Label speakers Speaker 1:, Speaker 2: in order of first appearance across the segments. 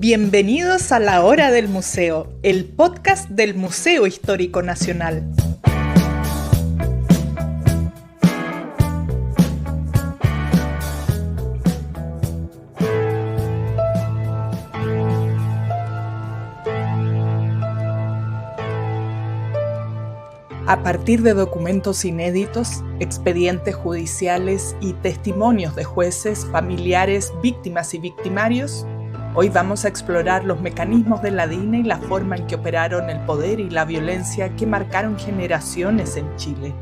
Speaker 1: Bienvenidos a La Hora del Museo, el podcast del Museo Histórico Nacional. A partir de documentos inéditos, expedientes judiciales y testimonios de jueces, familiares, víctimas y victimarios, hoy vamos a explorar los mecanismos de la DINA y la forma en que operaron el poder y la violencia que marcaron generaciones en Chile.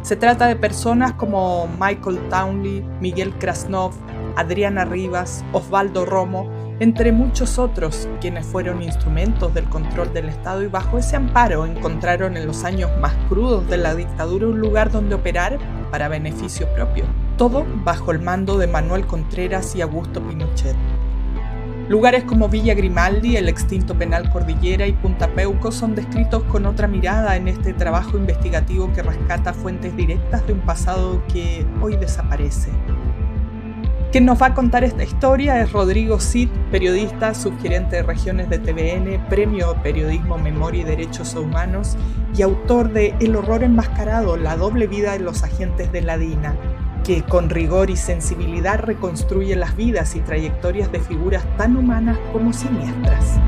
Speaker 1: Se trata de personas como Michael Townley, Miguel Krasnov, Adriana Rivas, Osvaldo Romo, entre muchos otros, quienes fueron instrumentos del control del Estado y bajo ese amparo encontraron en los años más crudos de la dictadura un lugar donde operar para beneficio propio. Todo bajo el mando de Manuel Contreras y Augusto Pinochet. Lugares como Villa Grimaldi, el extinto Penal Cordillera y Punta Peuco son descritos con otra mirada en este trabajo investigativo que rescata fuentes directas de un pasado que hoy desaparece. Quien nos va a contar esta historia es Rodrigo Cid, periodista, subgerente de regiones de TVN, Premio Periodismo, Memoria y Derechos Humanos y autor de El horror enmascarado, la doble vida de los agentes de la DINA, que con rigor y sensibilidad reconstruye las vidas y trayectorias de figuras tan humanas como siniestras.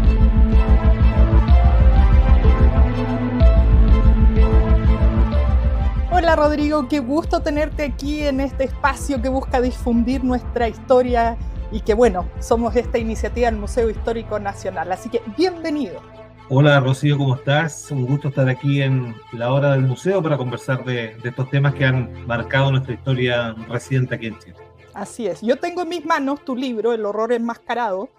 Speaker 1: Hola Rodrigo, qué gusto tenerte aquí en este espacio que busca difundir nuestra historia y que somos esta iniciativa del Museo Histórico Nacional, así que bienvenido.
Speaker 2: Hola Rocío, ¿cómo estás? Un gusto estar aquí en la Hora del Museo para conversar de estos temas que han marcado nuestra historia reciente aquí en Chile.
Speaker 1: Así es, yo tengo en mis manos tu libro, El horror enmascarado,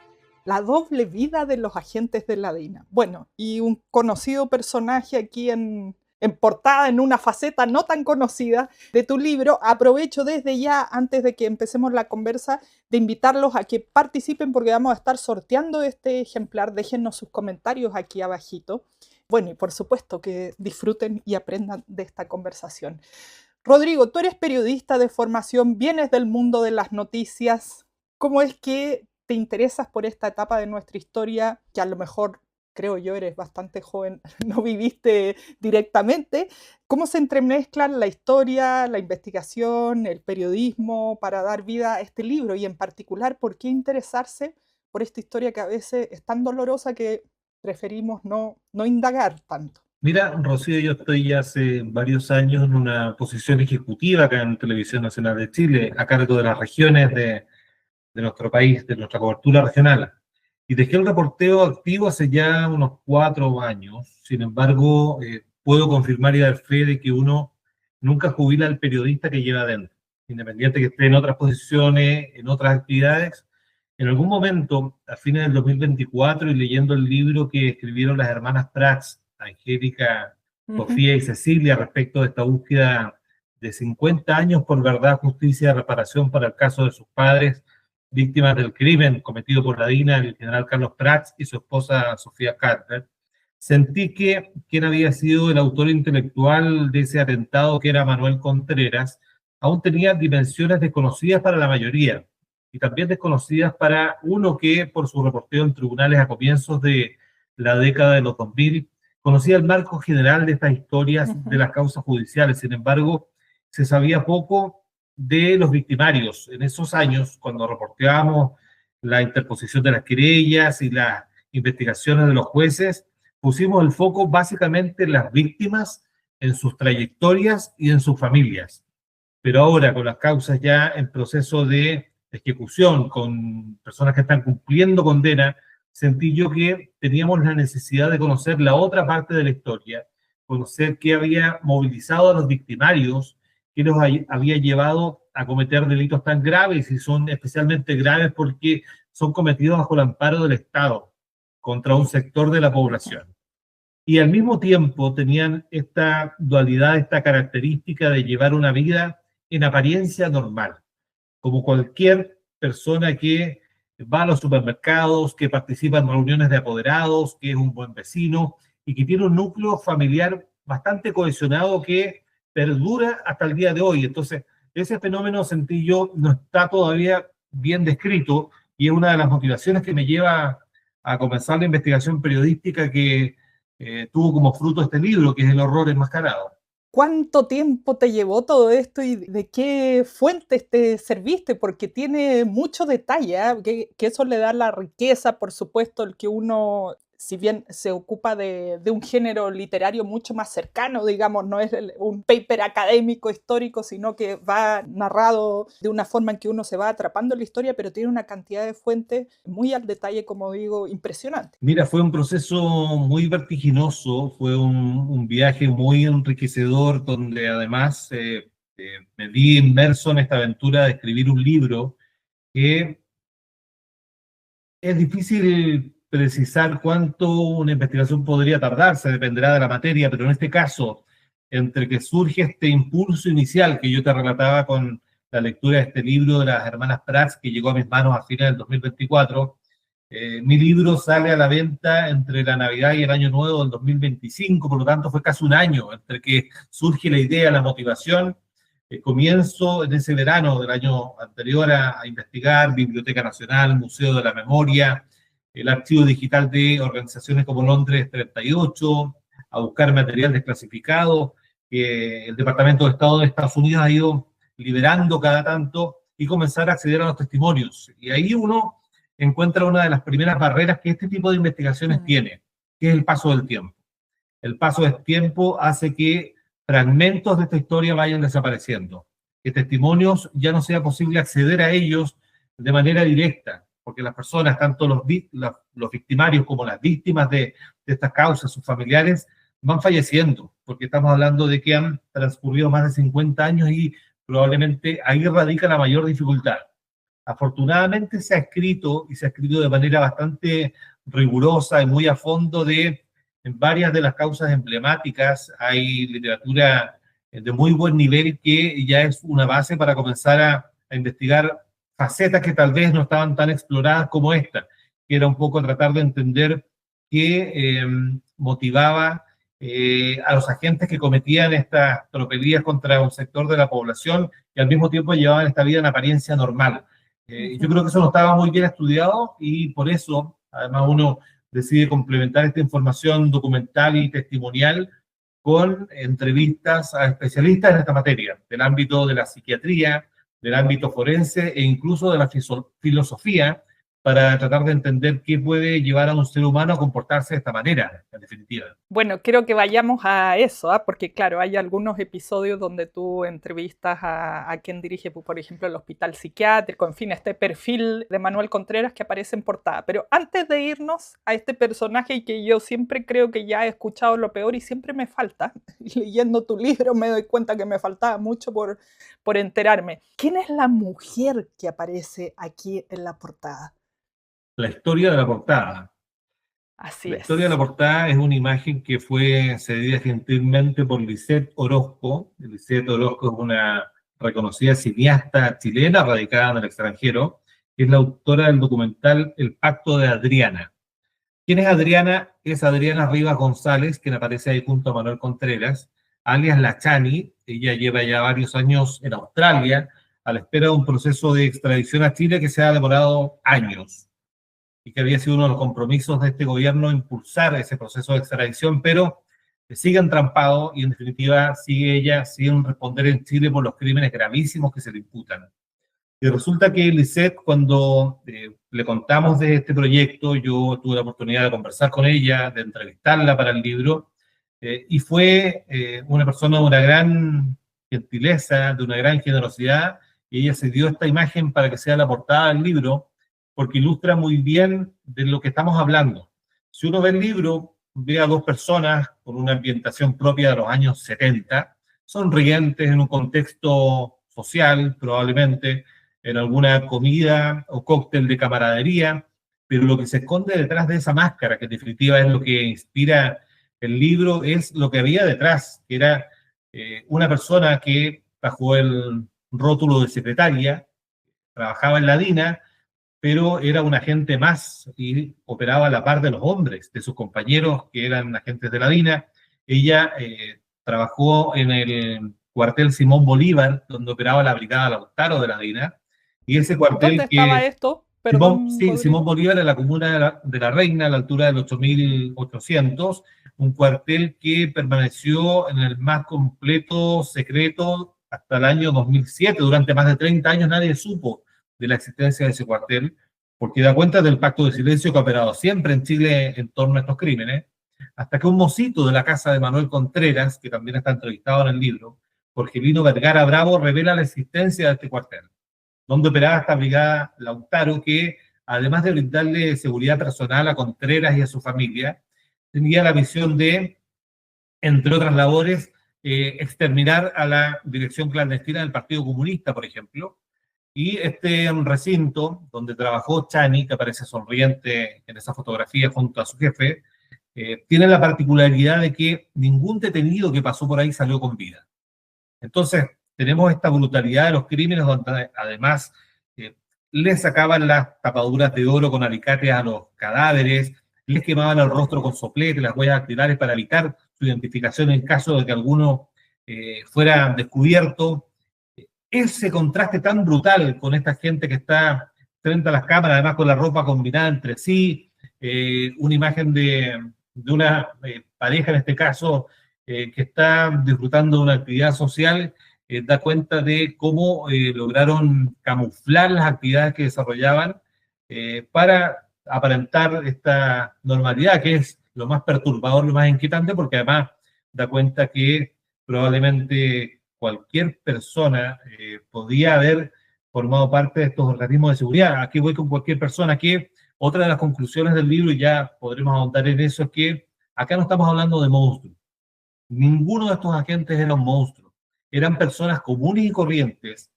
Speaker 1: la doble vida de los agentes de la DINA. Bueno, y un conocido personaje aquí en portada, en una faceta no tan conocida de tu libro. Aprovecho desde ya, antes de que empecemos la conversa, de invitarlos a que participen porque vamos a estar sorteando este ejemplar. Déjennos sus comentarios aquí abajito. Bueno, y por supuesto que disfruten y aprendan de esta conversación. Rodrigo, tú eres periodista de formación, vienes del mundo de las noticias. ¿Cómo es que te interesas por esta etapa de nuestra historia que a lo mejor, creo yo, eres bastante joven, no viviste directamente? ¿Cómo se entremezclan la historia, la investigación, el periodismo para dar vida a este libro? Y en particular, ¿por qué interesarse por esta historia que a veces es tan dolorosa que preferimos no indagar tanto?
Speaker 2: Mira, Rocío, yo estoy ya hace varios años en una posición ejecutiva acá en Televisión Nacional de Chile, a cargo de las regiones de nuestro país, de nuestra cobertura regional. Y dejé el reporteo activo hace ya unos 4 años. Sin embargo, puedo confirmar y dar fe de que uno nunca jubila al periodista que lleva adentro. Independiente que esté en otras posiciones, en otras actividades, en algún momento, a fines del 2024, y leyendo el libro que escribieron las hermanas Prats, Angélica, Sofía y Cecilia, respecto de esta búsqueda de 50 años por verdad, justicia y reparación para el caso de sus padres, víctimas del crimen cometido por la DINA, el general Carlos Prats y su esposa Sofía Carter, sentí que quien había sido el autor intelectual de ese atentado, que era Manuel Contreras, aún tenía dimensiones desconocidas para la mayoría y también desconocidas para uno que, por su reporteo en tribunales a comienzos de la década de los 2000, conocía el marco general de estas historias de las causas judiciales. Sin embargo, se sabía poco de los victimarios. En esos años, cuando reporteábamos la interposición de las querellas y las investigaciones de los jueces, pusimos el foco básicamente en las víctimas, en sus trayectorias y en sus familias. Pero ahora, con las causas ya en proceso de ejecución, con personas que están cumpliendo condena, sentí yo que teníamos la necesidad de conocer la otra parte de la historia, conocer qué había movilizado a los victimarios, que los había llevado a cometer delitos tan graves, y son especialmente graves porque son cometidos bajo el amparo del Estado contra un sector de la población. Y al mismo tiempo tenían esta dualidad, esta característica de llevar una vida en apariencia normal, como cualquier persona que va a los supermercados, que participa en reuniones de apoderados, que es un buen vecino y que tiene un núcleo familiar bastante cohesionado que perdura hasta el día de hoy. Entonces, ese fenómeno, sentí yo, no está todavía bien descrito, y es una de las motivaciones que me lleva a comenzar la investigación periodística que tuvo como fruto este libro, que es El horror enmascarado.
Speaker 1: ¿Cuánto tiempo te llevó todo esto y de qué fuentes te serviste? Porque tiene mucho detalle, ¿ah? Que eso le da la riqueza, por supuesto, el que uno, si bien se ocupa de un género literario mucho más cercano, digamos, no es un paper académico histórico, sino que va narrado de una forma en que uno se va atrapando en la historia, pero tiene una cantidad de fuentes muy al detalle, como digo, impresionante.
Speaker 2: Mira, fue un proceso muy vertiginoso, fue un viaje muy enriquecedor, donde además me vi inmerso en esta aventura de escribir un libro que es difícil precisar cuánto una investigación podría tardarse, dependerá de la materia, pero en este caso, entre que surge este impulso inicial que yo te relataba con la lectura de este libro de las hermanas Prats, que llegó a mis manos a fines del 2024, mi libro sale a la venta entre la Navidad y el Año Nuevo del 2025, por lo tanto fue casi un año entre que surge la idea, la motivación. Comienzo en ese verano del año anterior a investigar Biblioteca Nacional, Museo de la Memoria, el archivo digital de organizaciones como Londres 38, a buscar material desclasificado que el Departamento de Estado de Estados Unidos ha ido liberando cada tanto y comenzar a acceder a los testimonios. Y ahí uno encuentra una de las primeras barreras que este tipo de investigaciones tiene, que es el paso del tiempo. El paso del tiempo hace que fragmentos de esta historia vayan desapareciendo, que testimonios ya no sea posible acceder a ellos de manera directa, porque las personas, tanto los victimarios como las víctimas de estas causas, sus familiares, van falleciendo, porque estamos hablando de que han transcurrido más de 50 años y probablemente ahí radica la mayor dificultad. Afortunadamente se ha escrito, y se ha escrito de manera bastante rigurosa y muy a fondo en varias de las causas emblemáticas. Hay literatura de muy buen nivel que ya es una base para comenzar a investigar facetas que tal vez no estaban tan exploradas como esta, que era un poco tratar de entender qué motivaba a los agentes que cometían estas tropelías contra un sector de la población y al mismo tiempo llevaban esta vida en apariencia normal. Yo creo que eso no estaba muy bien estudiado y por eso, además, uno decide complementar esta información documental y testimonial con entrevistas a especialistas en esta materia, del ámbito de la psiquiatría, del ámbito forense e incluso de la filosofía, para tratar de entender qué puede llevar a un ser humano a comportarse de esta manera, en definitiva.
Speaker 1: Bueno, quiero que vayamos a eso, ¿ah? Porque claro, hay algunos episodios donde tú entrevistas a quien dirige, por ejemplo, el hospital psiquiátrico, en fin, este perfil de Manuel Contreras que aparece en portada. Pero antes de irnos a este personaje que yo siempre creo que ya he escuchado lo peor y siempre me falta, y leyendo tu libro me doy cuenta que me faltaba mucho por enterarme. ¿Quién es la mujer que aparece aquí en la portada?
Speaker 2: La historia de la portada.
Speaker 1: Así
Speaker 2: La
Speaker 1: es.
Speaker 2: historia de la portada es una imagen que fue cedida gentilmente por Lisette Orozco. Lisette Orozco es una reconocida cineasta chilena radicada en el extranjero, que es la autora del documental El Pacto de Adriana. ¿Quién es Adriana? Es Adriana Rivas González, quien aparece ahí junto a Manuel Contreras, alias La Chani. Ella lleva ya varios años en Australia, a la espera de un proceso de extradición a Chile que se ha demorado años y que había sido uno de los compromisos de este gobierno impulsar ese proceso de extradición, pero sigue entrampado y en definitiva sigue ella sin responder en Chile por los crímenes gravísimos que se le imputan. Y resulta que Lisette, cuando le contamos de este proyecto, yo tuve la oportunidad de conversar con ella, de entrevistarla para el libro, y fue una persona de una gran gentileza, de una gran generosidad, y ella se dio esta imagen para que sea la portada del libro, porque ilustra muy bien de lo que estamos hablando. Si uno ve el libro, ve a dos personas con una ambientación propia de los años 70, sonrientes en un contexto social, probablemente, en alguna comida o cóctel de camaradería, pero lo que se esconde detrás de esa máscara, que en definitiva es lo que inspira el libro, es lo que había detrás, que era una persona que, bajo el rótulo de secretaria, trabajaba en la DINA, pero era un agente más y operaba a la par de los hombres, de sus compañeros que eran agentes de la DINA. Ella trabajó en el cuartel Simón Bolívar, donde operaba la Brigada Lautaro de la DINA, y ese
Speaker 1: ¿Dónde
Speaker 2: cuartel
Speaker 1: estaba
Speaker 2: que
Speaker 1: esto? Perdón,
Speaker 2: Simón Bolívar, en la comuna de la Reina, a la altura del 8.800, un cuartel que permaneció en el más completo secreto hasta el año 2007. Durante más de 30 años nadie supo de la existencia de ese cuartel, porque da cuenta del pacto de silencio que ha operado siempre en Chile en torno a estos crímenes, hasta que un mocito de la casa de Manuel Contreras, que también está entrevistado en el libro, Jorgelino Vergara Bravo, revela la existencia de este cuartel, donde operaba esta brigada Lautaro, que además de brindarle seguridad personal a Contreras y a su familia, tenía la misión de, entre otras labores, exterminar a la dirección clandestina del Partido Comunista, por ejemplo. Y este recinto donde trabajó Chani, que aparece sonriente en esa fotografía junto a su jefe, tiene la particularidad de que ningún detenido que pasó por ahí salió con vida. Entonces, tenemos esta brutalidad de los crímenes donde además les sacaban las tapaduras de oro con alicates a los cadáveres, les quemaban el rostro con soplete, las huellas dactilares para evitar su identificación en caso de que alguno fuera descubierto. Ese contraste tan brutal con esta gente que está frente a las cámaras, además con la ropa combinada entre sí, una imagen de una pareja en este caso que está disfrutando de una actividad social, da cuenta de cómo lograron camuflar las actividades que desarrollaban para aparentar esta normalidad, que es lo más perturbador, lo más inquietante, porque además da cuenta que probablemente cualquier persona podía haber formado parte de estos organismos de seguridad. Aquí voy con cualquier persona, que otra de las conclusiones del libro, y ya podremos ahondar en eso, es que acá no estamos hablando de monstruos. Ninguno de estos agentes era un monstruo. Eran personas comunes y corrientes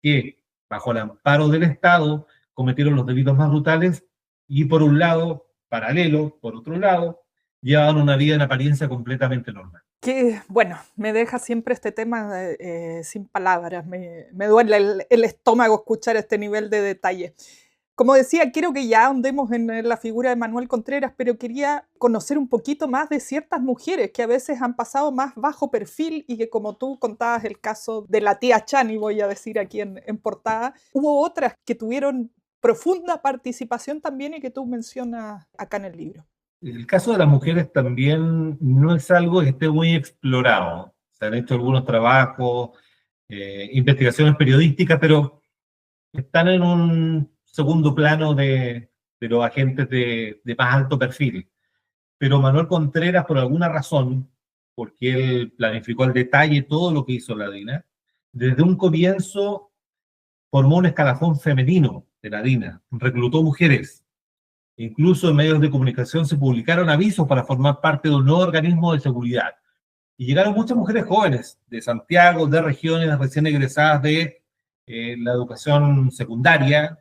Speaker 2: que, bajo el amparo del Estado, cometieron los delitos más brutales y, por un lado, paralelo, por otro lado, llevaban una vida en apariencia completamente normal.
Speaker 1: Que, bueno, me deja siempre este tema sin palabras. Me duele el estómago escuchar este nivel de detalle. Como decía, quiero que ya ahondemos en la figura de Manuel Contreras, pero quería conocer un poquito más de ciertas mujeres que a veces han pasado más bajo perfil y que, como tú contabas el caso de la tía Chani, voy a decir aquí en portada, hubo otras que tuvieron profunda participación también y que tú mencionas acá en el libro.
Speaker 2: El caso de las mujeres también no es algo que esté muy explorado. Se han hecho algunos trabajos, investigaciones periodísticas, pero están en un segundo plano de los agentes de más alto perfil. Pero Manuel Contreras, por alguna razón, porque él planificó al detalle todo lo que hizo la DINA, desde un comienzo formó un escalafón femenino de la DINA, reclutó mujeres. Incluso en medios de comunicación se publicaron avisos para formar parte de un nuevo organismo de seguridad. Y llegaron muchas mujeres jóvenes de Santiago, de regiones recién egresadas de la educación secundaria,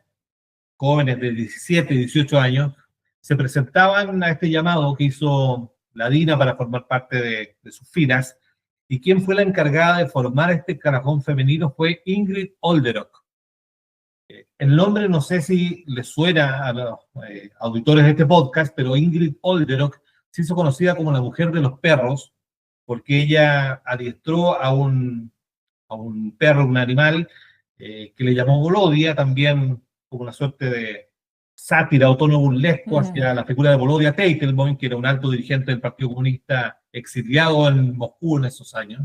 Speaker 2: jóvenes de 17, 18 años, se presentaban a este llamado que hizo la DINA para formar parte de sus filas. Y quien fue la encargada de formar este escalafón femenino fue Ingrid Olderock. El nombre no sé si le suena a los auditores de este podcast, pero Ingrid Olderock se hizo conocida como la mujer de los perros, porque ella adiestró a un perro, un animal, que le llamó Volodia, también como una suerte de sátira o tono burlesco hacia la figura de Volodia Teitelbaum, que era un alto dirigente del Partido Comunista exiliado en Moscú en esos años.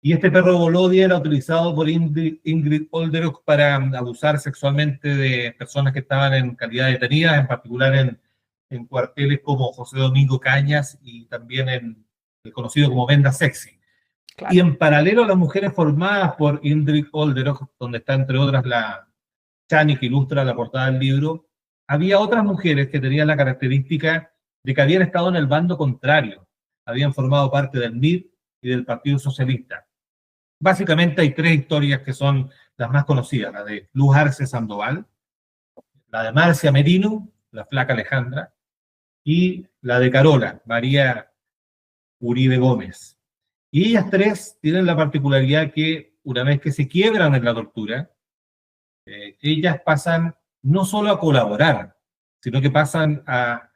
Speaker 2: Y este perro Volodia era utilizado por Ingrid Olderock para abusar sexualmente de personas que estaban en calidad de detenidas, en particular en cuarteles como José Domingo Cañas y también en el conocido como Venda Sexy. Claro. Y en paralelo a las mujeres formadas por Ingrid Olderock, donde está entre otras la Chani, que ilustra la portada del libro, había otras mujeres que tenían la característica de que habían estado en el bando contrario, habían formado parte del MIR y del Partido Socialista. Básicamente hay tres historias que son las más conocidas, la de Luz Arce Sandoval, la de Marcia Merino, la flaca Alejandra, y la de Carola, María Uribe Gómez. Y ellas tres tienen la particularidad que una vez que se quiebran en la tortura, ellas pasan no solo a colaborar, sino que pasan a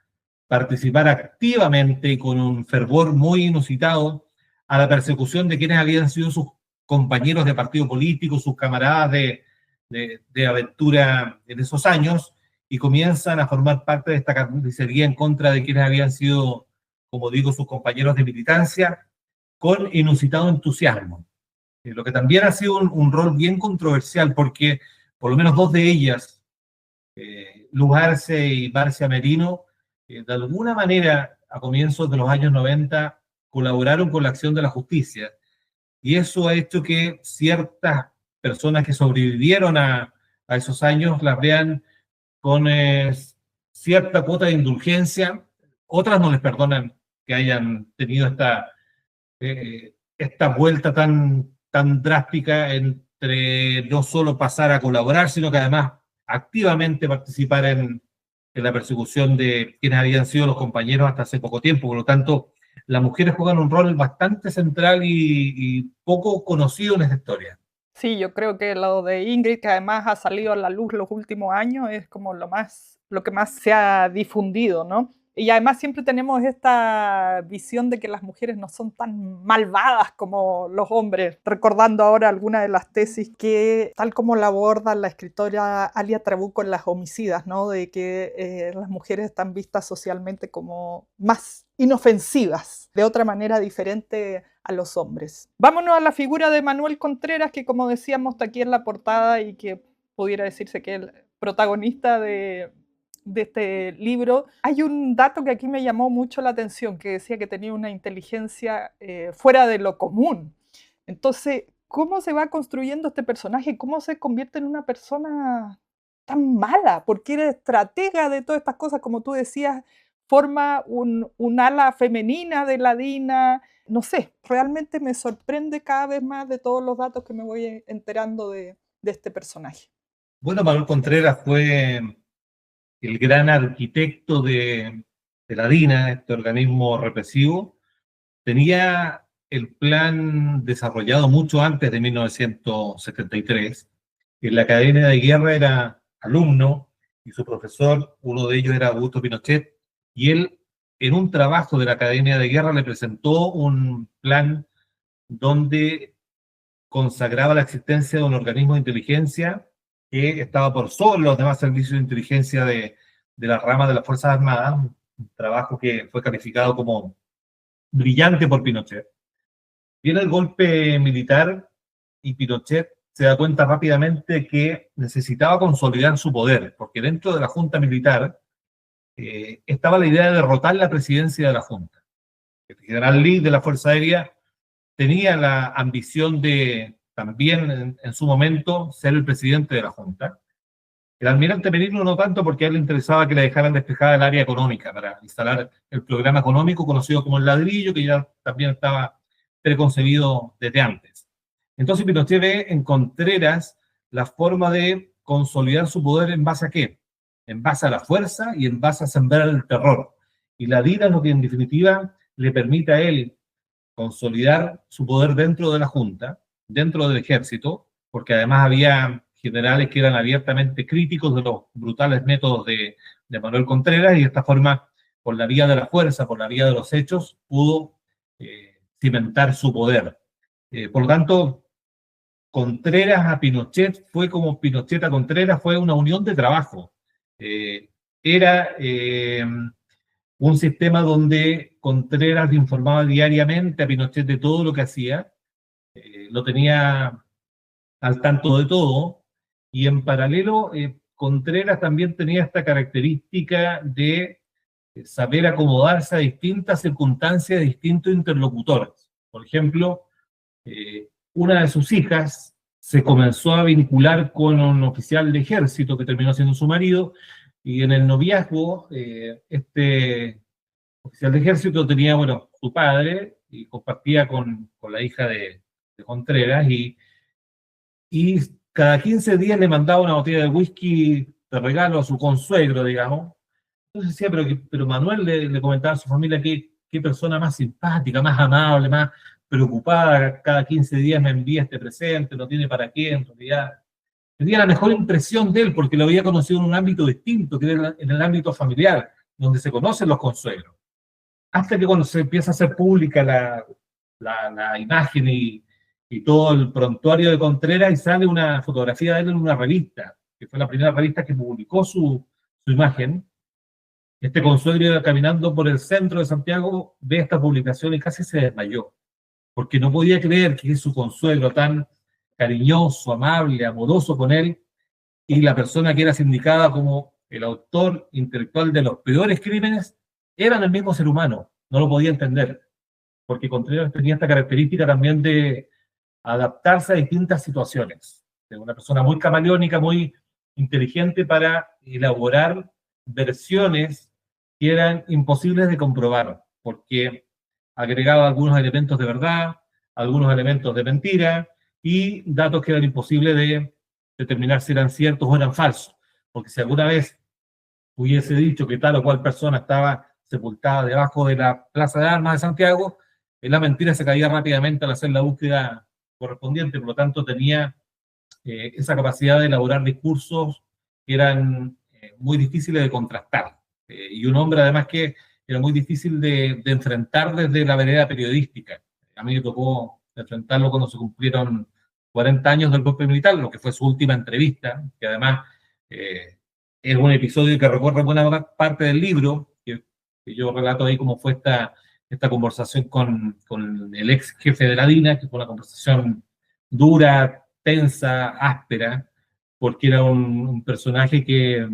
Speaker 2: participar activamente y con un fervor muy inusitado a la persecución de quienes habían sido sus compañeros de partido político, sus camaradas de aventura en esos años, y comienzan a formar parte de esta carnicería en contra de quienes habían sido, como digo, sus compañeros de militancia, con inusitado entusiasmo. Lo que también ha sido un rol bien controversial, porque por lo menos dos de ellas, Luz Arce y Marcia Merino, de alguna manera, a comienzos de los años 90, colaboraron con la acción de la justicia. Y eso ha hecho que ciertas personas que sobrevivieron a esos años las vean con cierta cuota de indulgencia. Otras no les perdonan que hayan tenido esta vuelta tan drástica entre no solo pasar a colaborar, sino que además activamente participar en la persecución de quienes habían sido los compañeros hasta hace poco tiempo. Por lo tanto, las mujeres juegan un rol bastante central y poco conocido en esta historia.
Speaker 1: Sí, yo creo que lo de Ingrid, que además ha salido a la luz los últimos años, es como lo que más se ha difundido, ¿no? Y además siempre tenemos esta visión de que las mujeres no son tan malvadas como los hombres, recordando ahora algunas de las tesis que, tal como la aborda la escritora Alia Trabuco en Las homicidas, ¿no? De que las mujeres están vistas socialmente como más inofensivas, de otra manera diferente a los hombres. Vámonos a la figura de Manuel Contreras, que como decíamos está aquí en la portada y que pudiera decirse que es el protagonista de este libro. Hay un dato que aquí me llamó mucho la atención, que decía que tenía una inteligencia fuera de lo común. Entonces, ¿cómo se va construyendo este personaje? ¿Cómo se convierte en una persona tan mala? Porque era estratega de todas estas cosas, como tú decías, forma un ala femenina de la DINA. No sé, realmente me sorprende cada vez más de todos los datos que me voy enterando de este personaje.
Speaker 2: Bueno, Manuel Contreras fue el gran arquitecto de la DINA, este organismo represivo. Tenía el plan desarrollado mucho antes de 1973. En la Academia de Guerra era alumno y su profesor, uno de ellos era Augusto Pinochet, y él en un trabajo de la Academia de Guerra le presentó un plan donde consagraba la existencia de un organismo de inteligencia que estaba por sobre los demás servicios de inteligencia de la rama de las Fuerzas Armadas, un trabajo que fue calificado como brillante por Pinochet. Viene el golpe militar y Pinochet se da cuenta rápidamente que necesitaba consolidar su poder, porque dentro de la Junta Militar estaba la idea de derrotar la presidencia de la Junta. El general Lee de la Fuerza Aérea tenía la ambición de también en su momento ser el presidente de la Junta. El almirante Merino no tanto, porque a él le interesaba que le dejaran despejada el área económica para instalar el programa económico conocido como el ladrillo, que ya también estaba preconcebido desde antes. Entonces Pinochet ve en Contreras la forma de consolidar su poder en base a qué? En base a la fuerza y en base a sembrar el terror. Y la DINA es lo que en definitiva le permite a él consolidar su poder dentro de la Junta, dentro del ejército, porque además había generales que eran abiertamente críticos de los brutales métodos de Manuel Contreras, y de esta forma, por la vía de la fuerza, por la vía de los hechos, pudo cimentar su poder. Por lo tanto, Contreras a Pinochet fue como Pinochet a Contreras, fue una unión de trabajo. Era un sistema donde Contreras le informaba diariamente a Pinochet de todo lo que hacía, lo tenía al tanto de todo, y en paralelo Contreras también tenía esta característica de saber acomodarse a distintas circunstancias de distintos interlocutores. Por ejemplo, una de sus hijas se comenzó a vincular con un oficial de ejército que terminó siendo su marido, y en el noviazgo este oficial de ejército tenía, bueno, su padre, y compartía con la hija de Contreras, y cada 15 días le mandaba una botella de whisky de regalo a su consuegro, digamos. Entonces decía, pero Manuel le comentaba a su familia qué persona más simpática, más amable, más preocupada, cada 15 días me envía este presente, no tiene para qué, en realidad. Tenía la mejor impresión de él porque lo había conocido en un ámbito distinto, que era en el ámbito familiar, donde se conocen los consuegros. Hasta que cuando se empieza a hacer pública la imagen y todo el prontuario de Contreras, y sale una fotografía de él en una revista, que fue la primera revista que publicó su su imagen. Este consuegro iba caminando por el centro de Santiago, ve esta publicación y casi se desmayó, porque no podía creer que su consuegro tan cariñoso, amable, amoroso con él, y la persona que era sindicada como el autor intelectual de los peores crímenes, eran el mismo ser humano. No lo podía entender, porque Contreras tenía esta característica también de adaptarse a distintas situaciones. De una persona muy camaleónica, muy inteligente para elaborar versiones que eran imposibles de comprobar, porque agregaba algunos elementos de verdad, algunos elementos de mentira y datos que eran imposibles de determinar si eran ciertos o eran falsos. Porque si alguna vez hubiese dicho que tal o cual persona estaba sepultada debajo de la Plaza de Armas de Santiago, la mentira se caía rápidamente al hacer la búsqueda correspondiente, por lo tanto tenía esa capacidad de elaborar discursos que eran muy difíciles de contrastar. Y un hombre además que era muy difícil de enfrentar desde la vereda periodística. A mí me tocó enfrentarlo cuando se cumplieron 40 años del golpe militar, lo que fue su última entrevista, que además es un episodio que recorre buena parte del libro, que yo relato ahí cómo fue esta conversación con el ex jefe de la DINA, que fue una conversación dura, tensa, áspera, porque era un personaje que,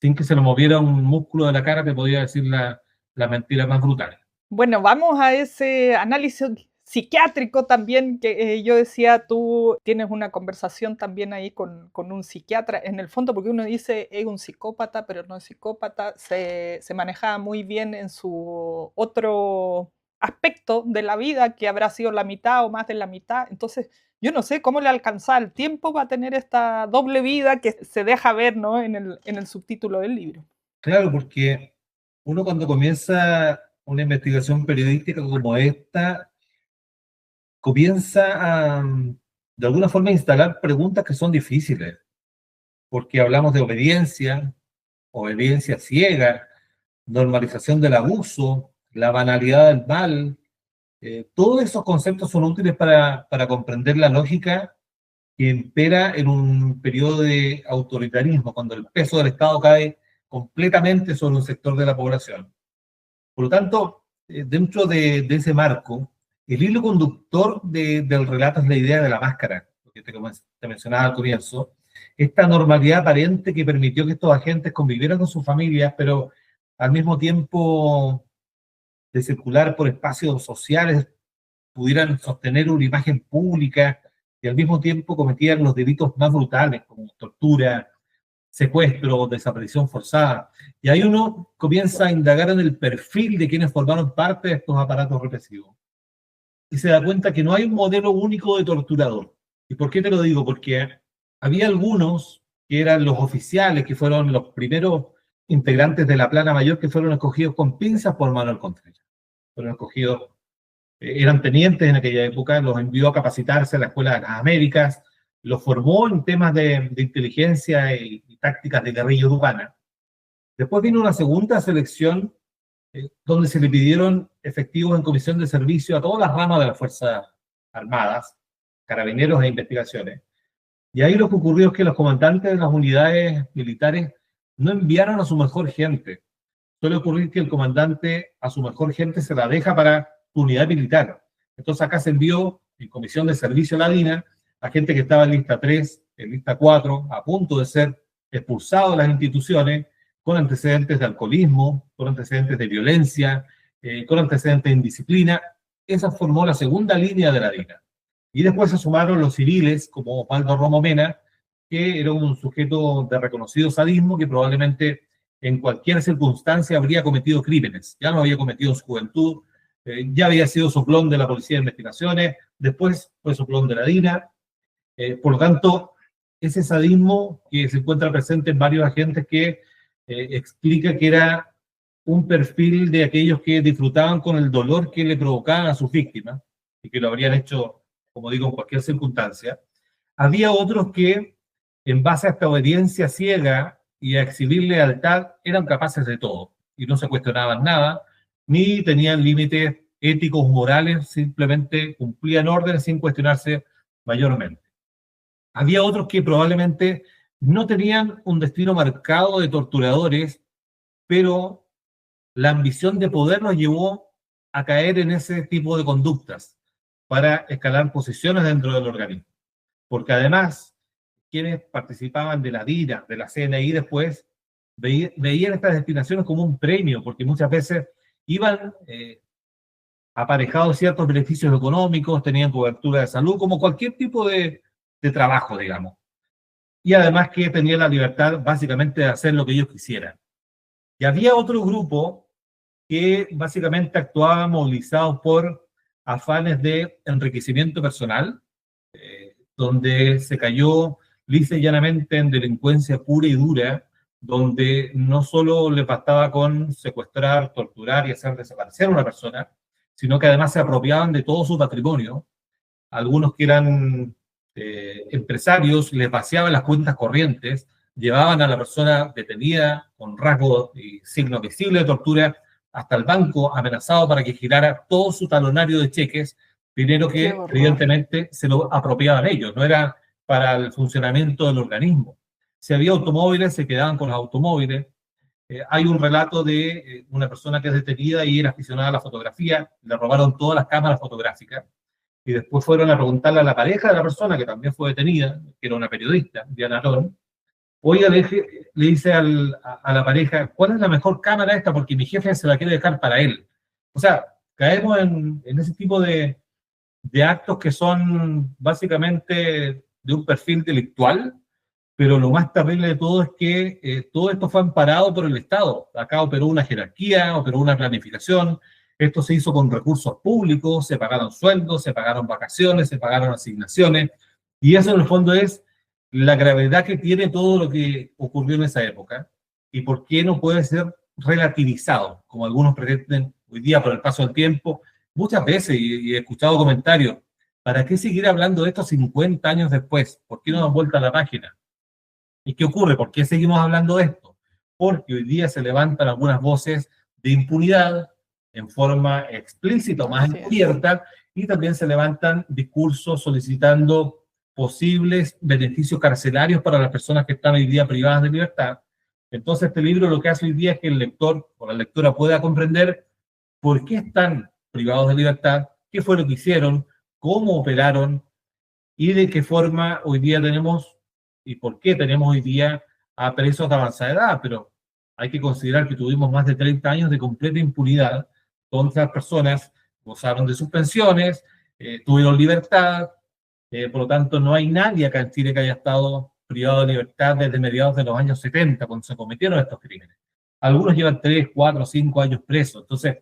Speaker 2: sin que se le moviera un músculo de la cara, te podía decir la mentira más brutal.
Speaker 1: Bueno, vamos a ese análisis psiquiátrico también, que yo decía, tú tienes una conversación también ahí con un psiquiatra, en el fondo, porque uno dice es un psicópata, pero no es psicópata, se manejaba muy bien en su otro aspecto de la vida, que habrá sido la mitad o más de la mitad. Entonces, yo no sé cómo le alcanzaba el tiempo para tener esta doble vida que se deja ver, ¿no?, en el subtítulo del libro.
Speaker 2: Claro, porque uno cuando comienza una investigación periodística como esta, comienza a, de alguna forma, instalar preguntas que son difíciles, porque hablamos de obediencia, obediencia ciega, normalización del abuso, la banalidad del mal. Todos esos conceptos son útiles para comprender la lógica que impera en un periodo de autoritarismo, cuando el peso del Estado cae completamente sobre un sector de la población. Por lo tanto, dentro de ese marco, el hilo conductor del relato es la idea de la máscara, lo que te mencionaba al comienzo, esta normalidad aparente que permitió que estos agentes convivieran con sus familias, pero al mismo tiempo de circular por espacios sociales, pudieran sostener una imagen pública y al mismo tiempo cometían los delitos más brutales, como tortura, secuestro, desaparición forzada. Y ahí uno comienza a indagar en el perfil de quienes formaron parte de estos aparatos represivos. Y se da cuenta que no hay un modelo único de torturador. ¿Y por qué te lo digo? Porque había algunos que eran los oficiales, que fueron los primeros integrantes de la plana mayor, que fueron escogidos con pinzas por Manuel Contreras. Fueron escogidos, eran tenientes en aquella época, los envió a capacitarse a la Escuela de las Américas, los formó en temas de inteligencia y tácticas de guerrilla urbana. Después vino una segunda selección donde se le pidieron efectivos en comisión de servicio a todas las ramas de las Fuerzas Armadas, carabineros e investigaciones. Y ahí lo que ocurrió es que los comandantes de las unidades militares no enviaron a su mejor gente. Suele ocurrir que el comandante a su mejor gente se la deja para su unidad militar. Entonces acá se envió en comisión de servicio a la DINA a gente que estaba en lista 3, en lista 4, a punto de ser expulsado de las instituciones, con antecedentes de alcoholismo, con antecedentes de violencia, con antecedentes de indisciplina. Esa formó la segunda línea de la DINA. Y después se sumaron los civiles, como Osvaldo Romo Mena, que era un sujeto de reconocido sadismo que probablemente en cualquier circunstancia habría cometido crímenes. Ya lo había cometido en su juventud, ya había sido soplón de la Policía de Investigaciones, después fue soplón de la DINA. Por lo tanto, ese sadismo que se encuentra presente en varios agentes que explica que era un perfil de aquellos que disfrutaban con el dolor que le provocaban a sus víctimas y que lo habrían hecho, como digo, en cualquier circunstancia. Había otros que, en base a esta obediencia ciega y a exhibir lealtad, eran capaces de todo y no se cuestionaban nada, ni tenían límites éticos, morales, simplemente cumplían órdenes sin cuestionarse mayormente. Había otros que probablemente no tenían un destino marcado de torturadores, pero la ambición de poder los llevó a caer en ese tipo de conductas para escalar posiciones dentro del organismo. Porque además, quienes participaban de la DINA, de la CNI después, veían estas destinaciones como un premio, porque muchas veces iban aparejados ciertos beneficios económicos, tenían cobertura de salud, como cualquier tipo de trabajo, digamos. Y además que tenían la libertad básicamente de hacer lo que ellos quisieran. Y había otro grupo que básicamente actuaba movilizados por afanes de enriquecimiento personal, donde se cayó lisa y llanamente en delincuencia pura y dura, donde no solo les bastaba con secuestrar, torturar y hacer desaparecer a una persona, sino que además se apropiaban de todo su patrimonio. Algunos que eran empresarios les vaciaban las cuentas corrientes, llevaban a la persona detenida con rasgos y signos visibles de tortura hasta el banco amenazado para que girara todo su talonario de cheques, dinero que evidentemente se lo apropiaban ellos, no era para el funcionamiento del organismo. Si había automóviles, se quedaban con los automóviles. Hay un relato de una persona que es detenida y era aficionada a la fotografía, le robaron todas las cámaras fotográficas y después fueron a preguntarle a la pareja de la persona, que también fue detenida, que era una periodista, Diana Arón. Oiga, le dice a la pareja, ¿cuál es la mejor cámara esta? Porque mi jefe se la quiere dejar para él. O sea, caemos en ese tipo de actos que son básicamente de un perfil delictual, pero lo más terrible de todo es que todo esto fue amparado por el Estado. Acá operó una jerarquía, operó una planificación, esto se hizo con recursos públicos, se pagaron sueldos, se pagaron vacaciones, se pagaron asignaciones, y eso en el fondo es la gravedad que tiene todo lo que ocurrió en esa época y por qué no puede ser relativizado, como algunos pretenden hoy día por el paso del tiempo. Muchas veces, y he escuchado comentarios, ¿para qué seguir hablando de esto 50 años después? ¿Por qué no dan vuelta a la página? ¿Y qué ocurre? ¿Por qué seguimos hablando de esto? Porque hoy día se levantan algunas voces de impunidad en forma explícita o más encubierta, y también se levantan discursos solicitando posibles beneficios carcelarios para las personas que están hoy día privadas de libertad. Entonces este libro lo que hace hoy día es que el lector o la lectora pueda comprender por qué están privados de libertad, qué fue lo que hicieron, cómo operaron y de qué forma hoy día tenemos y por qué tenemos hoy día a presos de avanzada edad. Pero hay que considerar que tuvimos más de 30 años de completa impunidad, donde las personas gozaron de sus pensiones, tuvieron libertad, por lo tanto no hay nadie acá en Chile que haya estado privado de libertad desde mediados de los años 70, cuando se cometieron estos crímenes. Algunos llevan 3, 4, 5 años presos. Entonces,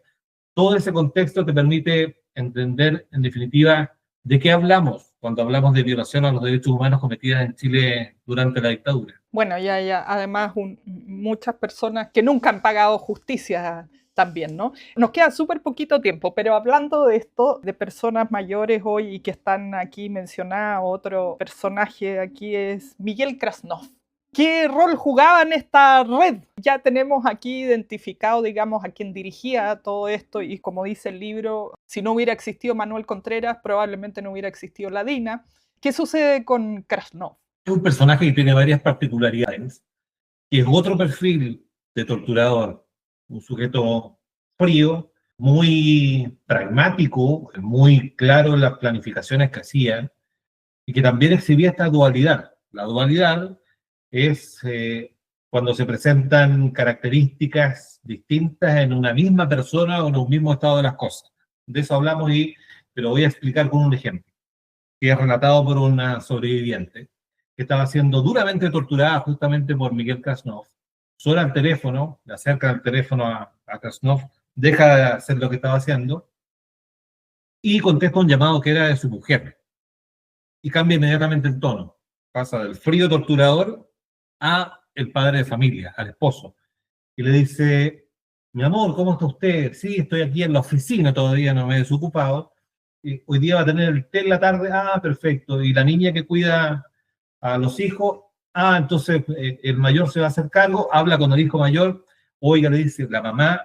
Speaker 2: todo ese contexto te permite entender, en definitiva, de qué hablamos cuando hablamos de violación a los derechos humanos cometidas en Chile durante la dictadura.
Speaker 1: Bueno, ya, además muchas personas que nunca han pagado justicia también, ¿no? Nos queda súper poquito tiempo, pero hablando de esto, de personas mayores hoy y que están aquí mencionadas, otro personaje aquí es Miguel Krasnov. ¿Qué rol jugaba en esta red? Ya tenemos aquí identificado, digamos, a quien dirigía todo esto y como dice el libro, si no hubiera existido Manuel Contreras, probablemente no hubiera existido la DINA. ¿Qué sucede con Krasnov?
Speaker 2: Es un personaje que tiene varias particularidades, que es otro perfil de torturador, un sujeto frío, muy pragmático, muy claro en las planificaciones que hacía, y que también exhibía esta dualidad. La dualidad es cuando se presentan características distintas en una misma persona o en un mismo estado de las cosas. De eso hablamos y te lo voy a explicar con un ejemplo, que es relatado por una sobreviviente que estaba siendo duramente torturada justamente por Miguel Krasnov. Suena el teléfono, le acercan el teléfono a Krasnov, deja de hacer lo que estaba haciendo y contesta un llamado que era de su mujer. Y cambia inmediatamente el tono. Pasa del frío torturador a el padre de familia, al esposo. Y le dice, mi amor, ¿cómo está usted? Sí, estoy aquí en la oficina, todavía no me he desocupado. Y hoy día va a tener el té en la tarde. Ah, perfecto. Y la niña que cuida a los hijos, entonces el mayor se va a hacer cargo, habla con el hijo mayor, oiga, le dice, la mamá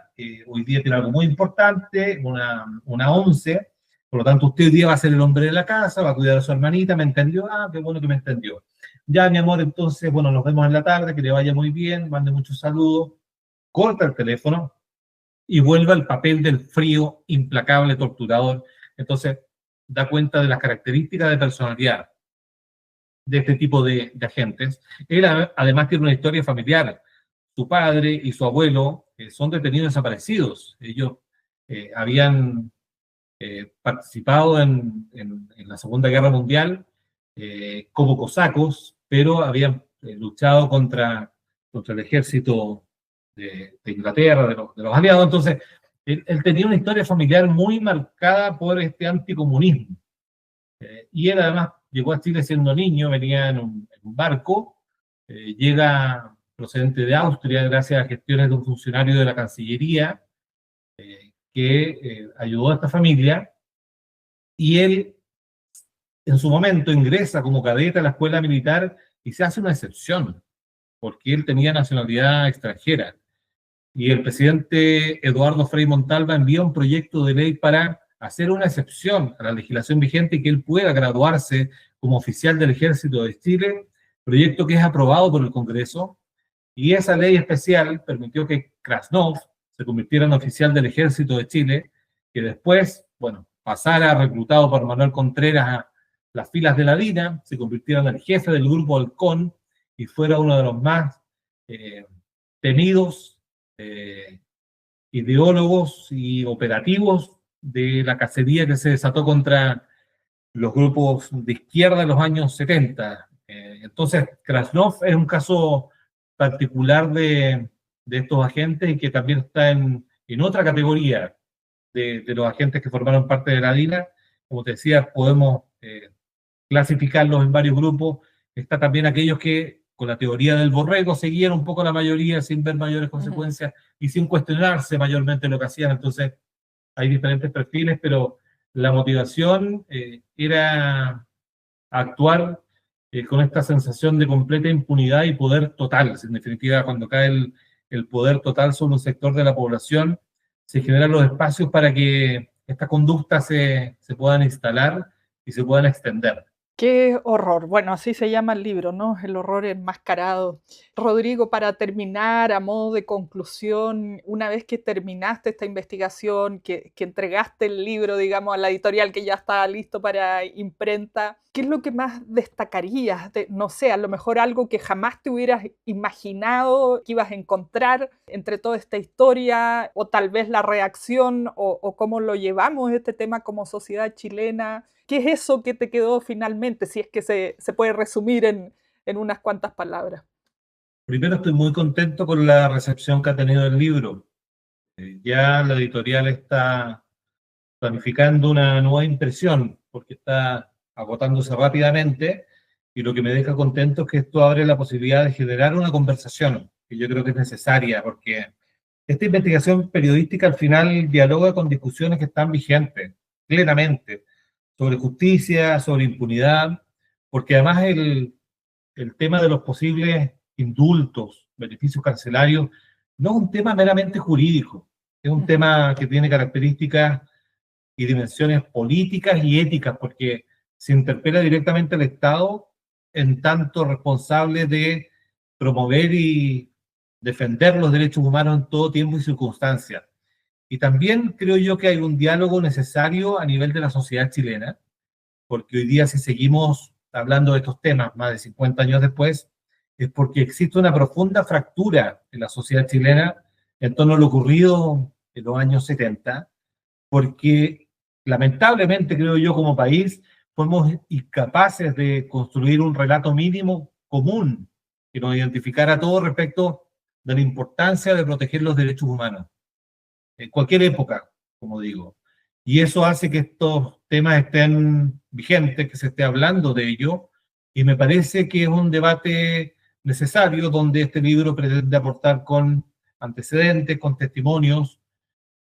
Speaker 2: hoy día tiene algo muy importante, una 11, por lo tanto usted hoy día va a ser el hombre de la casa, va a cuidar a su hermanita, ¿me entendió? Ah, qué bueno que me entendió. ya mi amor, entonces, bueno, nos vemos en la tarde, que le vaya muy bien, mande muchos saludos, corta el teléfono y vuelve al papel del frío, implacable, torturador. Entonces, da cuenta de las características de personalidad de este tipo de agentes. Él además tiene una historia familiar. Su padre y su abuelo son detenidos desaparecidos. Ellos habían participado en la Segunda Guerra Mundial como cosacos, pero habían luchado contra el ejército de Inglaterra, de los aliados. Entonces, él tenía una historia familiar muy marcada por este anticomunismo. Y él además llegó a Chile siendo niño, venía en un barco, llega procedente de Austria gracias a gestiones de un funcionario de la Cancillería que ayudó a esta familia, y él en su momento ingresa como cadete a la escuela militar y se hace una excepción, porque él tenía nacionalidad extranjera. Y el presidente Eduardo Frei Montalva envía un proyecto de ley para hacer una excepción a la legislación vigente y que él pueda graduarse como oficial del Ejército de Chile, proyecto que es aprobado por el Congreso, y esa ley especial permitió que Krasnov se convirtiera en oficial del Ejército de Chile, que después, bueno, pasara reclutado por Manuel Contreras a las filas de la DINA, se convirtiera en el jefe del grupo Halcón y fuera uno de los más temidos ideólogos y operativos de la cacería que se desató contra los grupos de izquierda en los años 70. Entonces, Krasnov es un caso particular de estos agentes y que también está en otra categoría de los agentes que formaron parte de la DINA. Como te decía, podemos clasificarlos en varios grupos. Está también aquellos que con la teoría del borrego seguían un poco la mayoría sin ver mayores consecuencias y sin cuestionarse mayormente lo que hacían. Entonces, hay diferentes perfiles, pero la motivación era actuar con esta sensación de completa impunidad y poder total. En definitiva, cuando cae el poder total sobre un sector de la población, se generan los espacios para que estas conductas se puedan instalar y se puedan extender.
Speaker 1: Qué horror. Bueno, así se llama el libro, ¿no? El horror enmascarado. Rodrigo, para terminar, a modo de conclusión, una vez que terminaste esta investigación, que entregaste el libro, digamos, a la editorial que ya está listo para imprenta, ¿qué es lo que más destacarías? No sé, a lo mejor algo que jamás te hubieras imaginado que ibas a encontrar entre toda esta historia, o tal vez la reacción, o cómo lo llevamos este tema como sociedad chilena. ¿Qué es eso que te quedó finalmente, si es que se puede resumir en unas cuantas palabras?
Speaker 2: Primero, estoy muy contento con la recepción que ha tenido el libro. Ya la editorial está planificando una nueva impresión porque está agotándose rápidamente, y lo que me deja contento es que esto abre la posibilidad de generar una conversación que yo creo que es necesaria, porque esta investigación periodística al final dialoga con discusiones que están vigentes plenamente sobre justicia, sobre impunidad, porque además el tema de los posibles indultos, beneficios carcelarios, no es un tema meramente jurídico, es un tema que tiene características y dimensiones políticas y éticas, porque se interpela directamente al Estado en tanto responsable de promover y defender los derechos humanos en todo tiempo y circunstancia. Y también creo yo que hay un diálogo necesario a nivel de la sociedad chilena, porque hoy día si seguimos hablando de estos temas más de 50 años después, es porque existe una profunda fractura en la sociedad chilena en torno a lo ocurrido en los años 70, porque lamentablemente creo yo como país fuimos incapaces de construir un relato mínimo común que nos identificara a todos respecto de la importancia de proteger los derechos humanos, en cualquier época, como digo. Y eso hace que estos temas estén vigentes, que se esté hablando de ello, y me parece que es un debate necesario donde este libro pretende aportar con antecedentes, con testimonios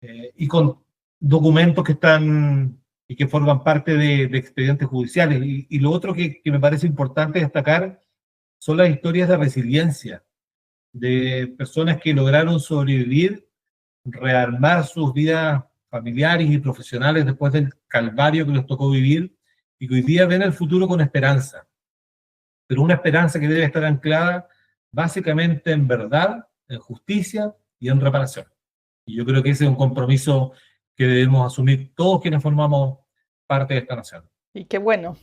Speaker 2: y con documentos que están y que forman parte de expedientes judiciales. Y lo otro que me parece importante destacar son las historias de resiliencia de personas que lograron sobrevivir, rearmar sus vidas familiares y profesionales después del calvario que les tocó vivir, y que hoy día ven el futuro con esperanza. pero una esperanza que debe estar anclada básicamente en verdad, en justicia y en reparación. Y yo creo que ese es un compromiso que debemos asumir todos quienes formamos parte de esta nación.
Speaker 1: Y qué bueno,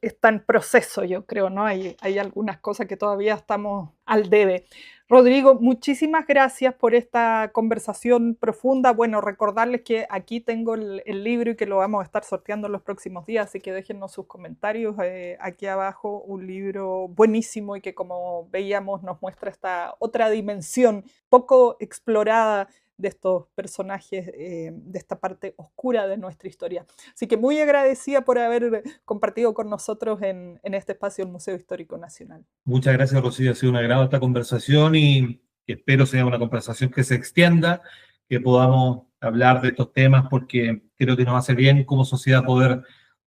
Speaker 1: está en proceso, yo creo, ¿no? Hay algunas cosas que todavía estamos al debe. Rodrigo, muchísimas gracias por esta conversación profunda. Bueno, recordarles que aquí tengo el libro y que lo vamos a estar sorteando en los próximos días, así que déjennos sus comentarios aquí abajo. Un libro buenísimo y que, como veíamos, nos muestra esta otra dimensión poco explorada de estos personajes, de esta parte oscura de nuestra historia. Así que muy agradecida por haber compartido con nosotros en este espacio el Museo Histórico Nacional.
Speaker 2: Muchas gracias, Rocío. Ha sido un agrado esta conversación y espero sea una conversación que se extienda, que podamos hablar de estos temas, porque creo que nos hace bien como sociedad poder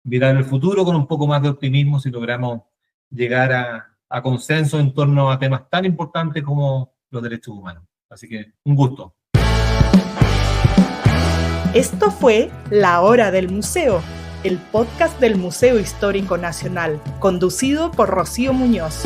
Speaker 2: mirar el futuro con un poco más de optimismo si logramos llegar a consenso en torno a temas tan importantes como los derechos humanos. Así que un gusto.
Speaker 1: Esto fue La Hora del Museo, el podcast del Museo Histórico Nacional, conducido por Rocío Muñoz.